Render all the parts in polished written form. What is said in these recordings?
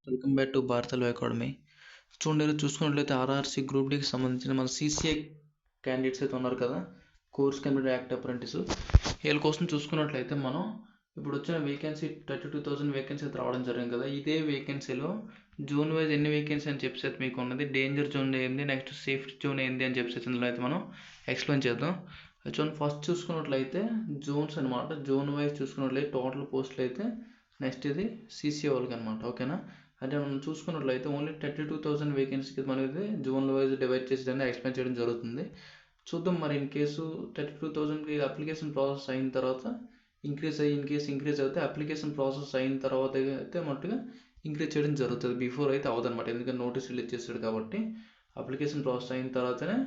Welcome back to భారతలో academy. చూడండి, ఈరోజు చూసుకున్నట్లయితే ఆర్ఆర్సీ గ్రూప్ డీకి సంబంధించిన మన సీసీఏ క్యాండిడేట్స్ అయితే ఉన్నారు కదా, కోర్స్ కంప్యూటర్ యాక్ట్ అప్రెంటిస్. వీళ్ళ కోసం చూసుకున్నట్లయితే మనం ఇప్పుడు వచ్చిన వేకెన్సీ 32,000 వేకెన్సీ అయితే రావడం జరిగింది కదా. ఇదే వేకెన్సీలో జోన్ వైజ్ ఎన్ని వేకెన్సీ అని చెప్పేసి మీకు ఉన్నది, డేంజర్ జోన్ ఏంది, నెక్స్ట్ సేఫ్టీ జోన్ ఏంది అని చెప్పేసి ఇందులో అయితే మనం ఎక్స్ప్లెయిన్ చేద్దాం. చూడండి, ఫస్ట్ చూసుకున్నట్లయితే జోన్స్ అనమాట. జోన్ వైజ్ చూసుకున్నట్లయితే టోటల్ పోస్టులు అయితే నెక్స్ట్ ఇది సీసీఏ వాళ్ళకి అనమాట. ఓకేనా, అంటే మనం చూసుకున్నట్లయితే ఓన్లీ 32,000 వేకెన్సీకి మనది జోన్ వైజ్ డివైడ్ చేసి దాన్ని ఎక్స్ప్లెయిన్ చేయడం జరుగుతుంది. చూద్దాం మరి ఇన్ కేసు 32,000కి అప్లికేషన్ ప్రాసెస్ అయిన తర్వాత ఇంక్రీజ్ అయ్యి ఇంక్రీజ్ అయితే అప్లికేషన్ ప్రాసెస్ అయిన తర్వాత అయితే మట్టుగా ఇంక్రీజ్ చేయడం జరుగుతుంది. బిఫోర్ అయితే అవ్వదన్నమాట, ఎందుకంటే నోటీస్ రిలీజ్ చేస్తాడు కాబట్టి అప్లికేషన్ ప్రాసెస్ అయిన తర్వాతనే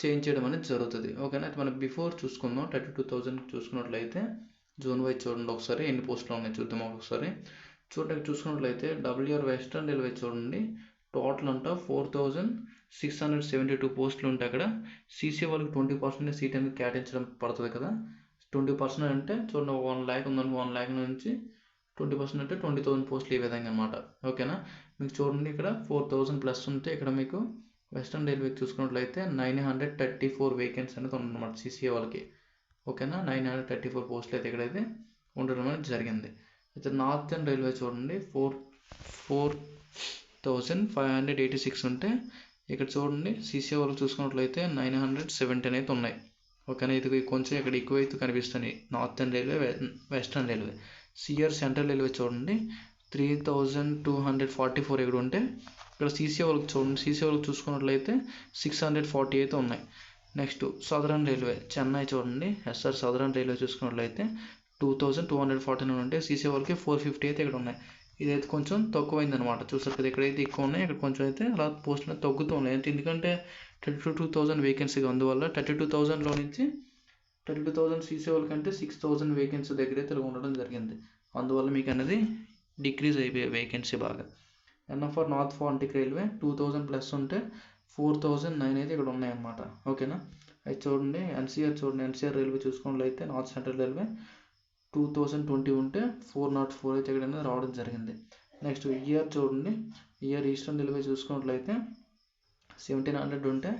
చేంజ్ చేయడం అనేది జరుగుతుంది. ఓకేనా, అయితే మనం బిఫోర్ చూసుకుందాం. 32,000 చూసుకున్నట్లయితే జోన్ వైజ్ చూడండి ఒకసారి ఎన్ని పోస్టులు ఉన్నాయి చూద్దాం. ఒకసారి చూడడానికి చూసుకున్నట్లయితే డబ్ల్యూఆర్ వెస్టర్న్ రైల్వే చూడండి, టోటల్ అంట 4,672 పోస్టులు ఉంటాయి. అక్కడ సీసీ వాళ్ళకి 20% సీట్ అనేది కేటాయించడం పడుతుంది కదా. 20% అంటే చూడండి, 1 lakh ఉందనుకో, 1 lakh నుంచి 20% అంటే 20,000 పోస్టులు ఈ విధంగా అనమాట. ఓకేనా, మీకు చూడండి ఇక్కడ 4,000 ప్లస్ ఉంటే ఇక్కడ మీకు వెస్టర్న్ రైల్వే చూసుకున్నట్లయితే 934 వేకెన్సీ అనేది ఉందన్నమాట సీసీఏ వాళ్ళకి. ఓకేనా, 934 పోస్టులు అయితే ఇక్కడైతే ఉండడం అనేది జరిగింది. అయితే నార్థన్ రైల్వే చూడండి 4,586 ఉంటే ఇక్కడ చూడండి సీసీఏ వాళ్ళకి చూసుకున్నట్లయితే 917 అయితే ఉన్నాయి. ఓకేనా, ఇది కొంచెం ఇక్కడ ఎక్కువ అయితే కనిపిస్తున్నాయి northern railway, western railway. CR central railway చూడండి 3,244 ఇక్కడ ఉంటే ఇక్కడ సీసీఏ వాళ్ళకి చూడండి, సీసీఏ వాళ్ళకి చూసుకున్నట్లయితే 640 అయితే ఉన్నాయి. నెక్స్ట్ సదరన్ రైల్వే చెన్నై చూడండి, ఎస్ఆర్ సదరన్ రైల్వే చూసుకున్నట్లయితే 2,249 ఉంటే సీసీ వాళ్ళకి 450 అయితే ఇక్కడ ఉన్నాయి. ఇదైతే కొంచెం తక్కువైంది అనమాట. చూసారు కదా, ఇక్కడైతే ఎక్కువ ఉన్నాయి, ఇక్కడ కొంచెం అయితే అలా పోస్టులు తగ్గుతూ ఉన్నాయి. ఎందుకంటే 32,000 వేకెన్సీగా, అందువల్ల 32,000లో నుంచి 32,000 సీసీ వాళ్ళకంటే 6,000 వేకెన్సీ దగ్గర అయితే ఉండడం జరిగింది. అందువల్ల మీకు అనేది డిక్రీజ్ అయిపోయే వేకెన్సీ బాగా. ఎన్ఎఫ్ఆర్ నార్త్ ఫాంటిక్ రైల్వే 2,000 ప్లస్ ఉంటే 4,009 అయితే ఇక్కడ ఉన్నాయన్నమాట. ఓకేనా, అది చూడండి. ఎన్సీఆర్ చూడండి, ఎన్సీఆర్ రైల్వే చూసుకున్నట్లయితే నార్త్ సెంట్రల్ రైల్వే 2,020 ఉంటే 404 అయితే ఇక్కడ అనేది రావడం జరిగింది. నెక్స్ట్ ఈఆర్ చూడండి, ఈఆర్ ఈస్టర్న్ రైల్వే చూసుకున్నట్లయితే 1,700 ఉంటే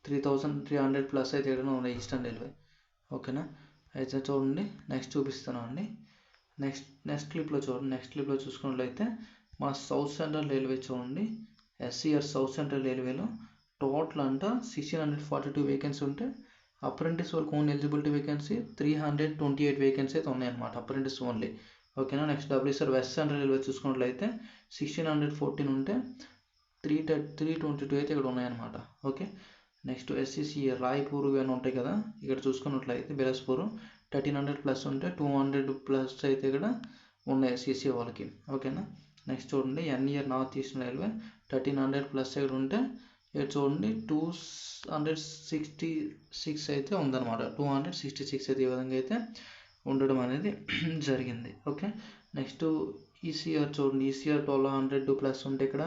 3,300 ప్లస్ అయితే ఇక్కడ ఉన్నాయి ఈస్టర్న్ రైల్వే. ఓకేనా, అయితే చూడండి నెక్స్ట్ చూపిస్తాను అండి. నెక్స్ట్ క్లిప్లో చూడండి, నెక్స్ట్ క్లిప్లో చూసుకున్నట్లయితే మా సౌత్ సెంట్రల్ రైల్వే చూడండి, ఎస్సీఆర్ సౌత్ సెంట్రల్ రైల్వేలో టోటల్ అంట 1,642 వేకెన్సీ ఉంటే అప్రెంటిస్ వాళ్ళకి ఓన్ ఎలిజిబిలిటీ వేకెన్సీ 328 వేకెన్సీ అయితే ఉన్నాయన్నమాట, అప్రెంటిస్ ఓన్లీ. ఓకేనా, నెక్స్ట్ డబ్ల్యూసీఆర్ వెస్ట్ సెంట్రల్ రైల్వే చూసుకున్నట్లయితే 1,614 ఉంటే 322 అయితే ఇక్కడ ఉన్నాయన్నమాట. ఓకే, నెక్స్ట్ ఎస్సీసీ రాయ్పూర్ ఇవన్నీ ఉంటాయి కదా, ఇక్కడ చూసుకున్నట్లయితే బిలాస్పూర్ 1,300 ప్లస్ ఉంటే 200 ప్లస్ అయితే ఇక్కడ ఉన్నాయి సీసీ వాళ్ళకి. ఓకేనా, నెక్స్ట్ చూడండి NER north eastern railway 1,300 plus ఇక్కడ ఉంటే ఇక్కడ చూడండి 266 అయితే ఉందన్నమాట. 266 అయితే ఈ విధంగా అయితే ఉండడం అనేది జరిగింది. ఓకే, నెక్స్ట్ ఈసీఆర్ చూడండి, ఈసీఆర్ 1,200 ప్లస్ ఉంటే ఇక్కడ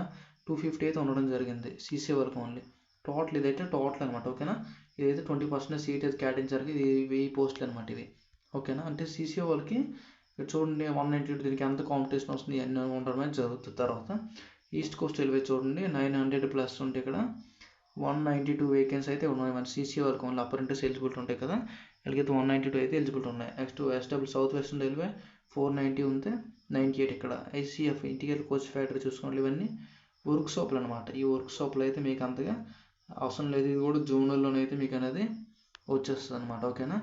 250 అయితే ఉండడం జరిగింది సీసీ వరకు ఓన్లీ. టోటల్ ఇదైతే టోటల్ అనమాట. ఓకేనా, ఇదైతే 20% సీట్ అయితే కేటాయించారు. ఇది 1000 పోస్టులు అనమాట ఇవి. ఓకేనా, అంటే సీసీ వాళ్ళకి చూడండి 192, దీనికి ఎంత కాంపిటీషన్ వస్తుంది అన్నీ ఉండడం అనేది జరుగుతుంది. తర్వాత ఈస్ట్ కోస్ట్ రైల్వే చూడండి 900 ప్లస్ ఉంటే ఇక్కడ 192 వేకెన్సీ అయితే ఉన్నాయి మన సీసీ వరకు ఓన్లీ. అప్రెంటిస్ ఎలిజిబిలిటీ ఉంటాయి కదా, వీళ్ళకైతే 192 అయితే ఎలిజిబిలిటీ ఉన్నాయి. Next SW south western railway 490 ఉంటే 98 ఇక్కడ. ఐసీఎఫ్ ఇంటిగ్రేటెడ్ కోచ్ ఫ్యాక్టరీ చూసుకోండి, ఇవన్నీ వర్క్ షాప్లు అనమాట. ఈ వర్క్ షాప్లో అయితే మీకు అంతగా అవసరం లేదు, ఇది కూడా జూన్లోనైతే మీకు అనేది వచ్చేస్తుంది అనమాట. ఓకేనా,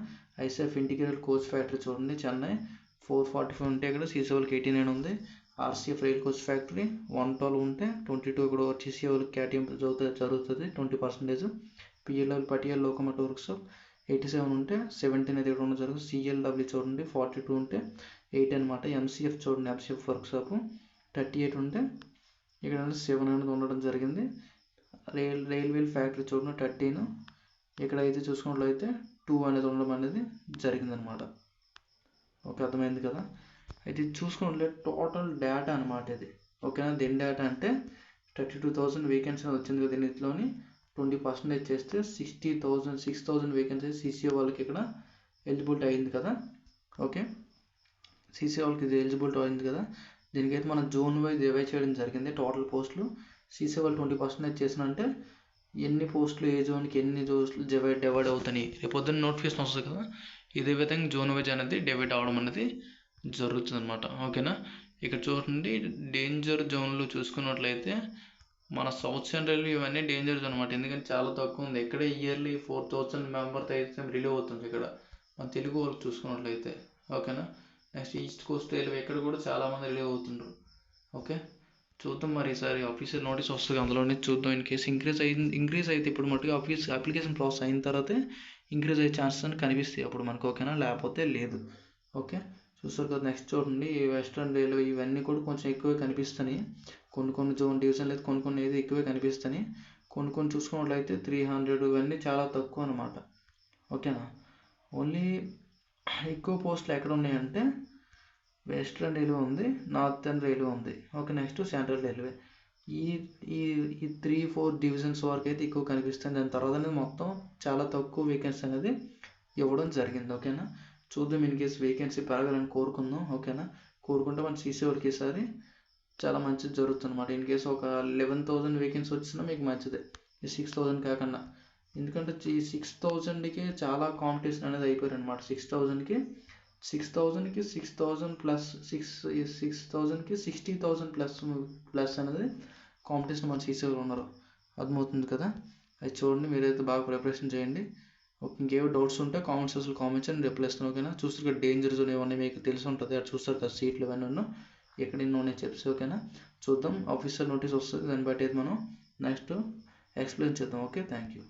ఐసీఎఫ్ ఇంటిగ్రేటెడ్ కోచ్ ఫ్యాక్టరీ చూడండి చెన్నై 445 ఉంటే ఇక్కడ సీసీ వాళ్ళకి 89 ఉంది. ఆర్సీఎఫ్ రైల్ కోచ్ ఫ్యాక్టరీ 112 ఉంటే 22 ఇక్కడ సీసీ వాళ్ళకి కేటాయింపు జరుగుతుంది 20%. పిఎల్ఎల్ పటియాల్ లోకమోటివ్ వర్క్ షాప్ 87 ఉంటే 17 అయితే ఇక్కడ జరుగుతుంది. సిఎల్డబ్ల్యూ చూడండి 42 ఉంటే 8 అనమాట. ఎంసీఎఫ్ చూడండి, ఎంసీఎఫ్ వర్క్ షాప్ 38 ఉంటే ఇక్కడ 7 అనేది ఉండడం జరిగింది. రైల్వే ఫ్యాక్టరీ చూడండి 13, ఇక్కడ అయితే చూసుకున్నట్లయితే 2 అనేది ఉండడం అనేది జరిగిందనమాట. ఓకే, అర్థమైంది కదా. అయితే చూసుకున్నట్లయితే టోటల్ డేటా అనమాట ఇది. ఓకేనా, దీని డేటా అంటే 32,000 వేకెన్సీ వచ్చింది కదా, దీనిలోని 20% చేస్తే 6,000 వేకెన్సీ సీసీఏ వాళ్ళకి ఇక్కడ ఎలిజిబిలిటీ అయింది కదా. ఓకే, సీసీ వాళ్ళకి ఇది ఎలిజిబిలిటీ అయింది కదా. దీనికైతే మనం జోన్ వైజ్ డివైడ్ చేయడం జరిగింది. టోటల్ పోస్టులు సీసీ వాళ్ళు 20% చేసినంటే ఎన్ని పోస్టులు ఏ జోన్కి ఎన్ని జోన్లు డివైడ్ అవుతాయి రేపు పొద్దున్న నోటిఫికేషన్ వస్తుంది కదా, ఇదే విధంగా జోన్ వైజ్ అనేది డివైడ్ అవ్వడం అనేది జరుగుతుంది అనమాట. ఓకేనా. ఇక్కడ చూడండి డేంజర్ జోన్లు చూసుకున్నట్లయితే మన సౌత్ సెంట్రల్ ఇవన్నీ డేంజర్ జోన్ అనమాట. ఎందుకంటే చాలా తక్కువ ఉంది. ఇక్కడ ఇయర్లీ 4000 మెంబర్స్ అయితే రిలీవ్ అవుతుంది ఇక్కడ మన తెలుగు వాళ్ళకి చూసుకున్నట్లయితే. ఓకేనా. నెక్స్ట్ ఈస్ట్ కోస్ట్ రైల్వే ఇక్కడ కూడా చాలామంది రిలీవ్ అవుతుండ్రు. ఓకే, చూద్దాం మరి ఈసారి ఆఫీషియల్ నోటీస్ వస్తుంది, అందులోనే చూద్దాం. ఇన్ కేసు ఇంక్రీజ్ అయితే ఇప్పుడు మటుకు అప్లికేషన్ ప్రాసెస్ అయిన తర్వాతే ఇంక్రీజ్ అయ్యే ఛాన్సెస్ అని కనిపిస్తాయి అప్పుడు మనకు. ఓకేనా, లేకపోతే లేదు. ఓకే, చూస్తారు కదా. నెక్స్ట్ చూడండి వెస్ట్రన్ రైల్వే ఇవన్నీ కూడా కొంచెం ఎక్కువే కనిపిస్తాయి. కొన్ని జోన్ డివిజన్లు అయితే కొన్ని ఏది ఎక్కువే కనిపిస్తాయి. కొన్ని చూసుకున్నట్లయితే 300 ఇవన్నీ చాలా తక్కువ అనమాట. ఓకేనా. ఓన్లీ ఎక్కువ పోస్టులు ఎక్కడ ఉన్నాయంటే వెస్ట్రన్ రైల్వే ఉంది, నార్థన్ రైల్వే ఉంది. Okay, next central railway. ఈ 3-4 డివిజన్స్ వరకు అయితే ఎక్కువ కనిపిస్తుంది. దాని తర్వాత అనేది మొత్తం చాలా తక్కువ వేకెన్సీ అనేది ఇవ్వడం జరిగింది. ఓకేనా. చూద్దాం, ఇన్ కేసు వేకెన్సీ పెరగాలని కోరుకుందాం. ఓకేనా, కోరుకుంటే మన సీసీ వాళ్ళకి ఈసారి చాలా మంచిది జరుగుతుంది అనమాట. ఇన్ కేసు ఒక 11,000 వేకెన్సీ వచ్చినా మీకు మంచిదే, ఈ 6,000 కాకుండా. ఎందుకంటే ఈ 6,000కి చాలా కాంపిటీషన్ అనేది అయిపోయారు అనమాట. 6,000కి 6,000 ప్లస్ 6,000కి 60,000 ప్లస్ అనేది కాంపిటీషన్ మన సీసీలో ఉన్నారు. అర్థమవుతుంది కదా. అది చూడండి, మీరైతే బాగా ప్రిపరేషన్ చేయండి. ఓకే, ఇంకేవో డౌట్స్ ఉంటే కామెంట్ సెక్షన్లో కామెంట్స్ అని రిప్లై ఇస్తాను. ఓకేనా. చూస్తారు కదా డేంజర్ జోన్ ఇవన్నీ మీకు తెలిసి ఉంటుంది. అది చూస్తారు కదా సీట్లు ఇవన్నీ ఉన్నా ఎక్కడ ఎన్నో ఉన్నాయి చెప్పి. ఓకేనా, చూద్దాం. ఆఫీసర్ నోటీస్ వస్తుంది, దాన్ని బట్టి అయితే మనం నెక్స్ట్ ఎక్స్ప్లెయిన్ చేద్దాం. Okay, thank you.